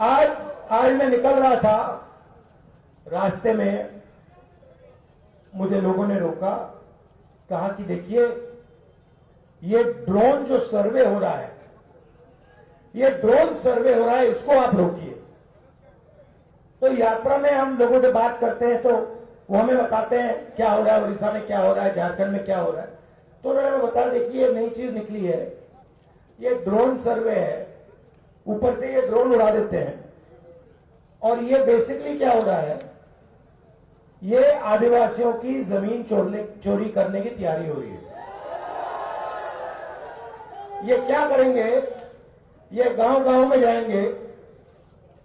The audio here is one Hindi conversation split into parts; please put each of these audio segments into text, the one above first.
आज मैं निकल रहा था, रास्ते में मुझे लोगों ने रोका, कहा कि देखिए ये ड्रोन जो सर्वे हो रहा है, ये ड्रोन सर्वे हो रहा है, इसको आप रोकिए। तो यात्रा में हम लोगों से बात करते हैं तो वो हमें बताते हैं क्या हो रहा है, उड़ीसा में क्या हो रहा है, झारखंड में क्या हो रहा है। तो उन्होंने बताया देखिए नई चीज निकली है, ये ड्रोन सर्वे है, ऊपर से ये ड्रोन उड़ा देते हैं और ये बेसिकली क्या हो रहा है, ये आदिवासियों की जमीन चोरी करने की तैयारी हो रही है। ये क्या करेंगे, ये गांव-गांव में जाएंगे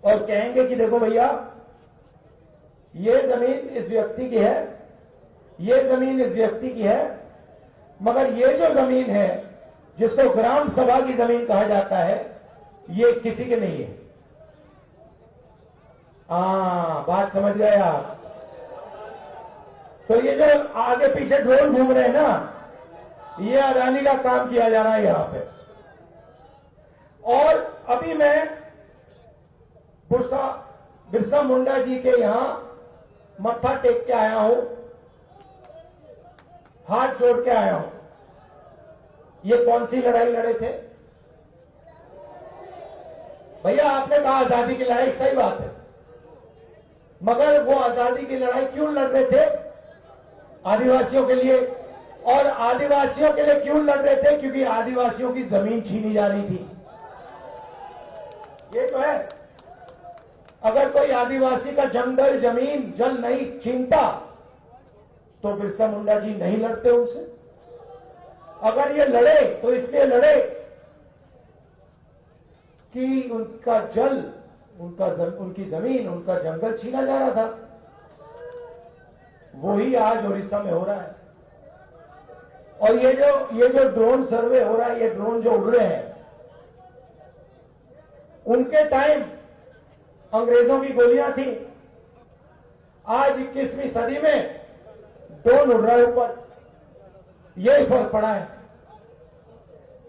और कहेंगे कि देखो भैया ये जमीन इस व्यक्ति की है, ये जमीन इस व्यक्ति की है, मगर ये जो जमीन है जिसको ग्राम सभा की जमीन कहा जाता है, ये किसी के नहीं है। बात समझ गए आप। तो ये जो आगे पीछे ड्रोन घूम रहे हैं ना, ये अडानी का काम किया जा रहा है यहां पे। और अभी मैं बिरसा मुंडा जी के यहां मत्था टेक के आया हूं, हाथ जोड़ के आया हूं। ये कौन सी लड़ाई लड़े थे भैया? आपने कहा आजादी की लड़ाई, सही बात है, मगर वो आजादी की लड़ाई क्यों लड़ रहे थे? आदिवासियों के लिए। और आदिवासियों के लिए क्यों लड़ रहे थे? क्योंकि आदिवासियों की जमीन छीनी जा रही थी। ये तो है। अगर कोई आदिवासी का जंगल जमीन जल नहीं छीनता तो बिरसा मुंडा जी नहीं लड़ते उनसे। अगर ये लड़े तो इसलिए लड़े कि उनका जल, उनकी जमीन, उनका जंगल छीना जा रहा था। वही आज उड़ीसा में हो रहा है। और ये जो ड्रोन सर्वे हो रहा है, ये ड्रोन जो उड़ रहे हैं, उनके टाइम अंग्रेजों की गोलियां थी। आज 21वीं सदी में ड्रोन उड़ रहा है ऊपर, यही फर्क पड़ा है।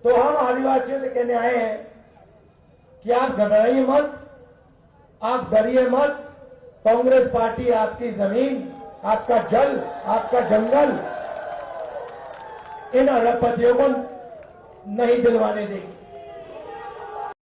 तो हम आदिवासियों से कहने आए हैं कि आप घबराइए मत, आप डरिए मत। कांग्रेस पार्टी आपकी जमीन, आपका जल, आपका जंगल इन अरबपतियों को नहीं दिलवाने देगी।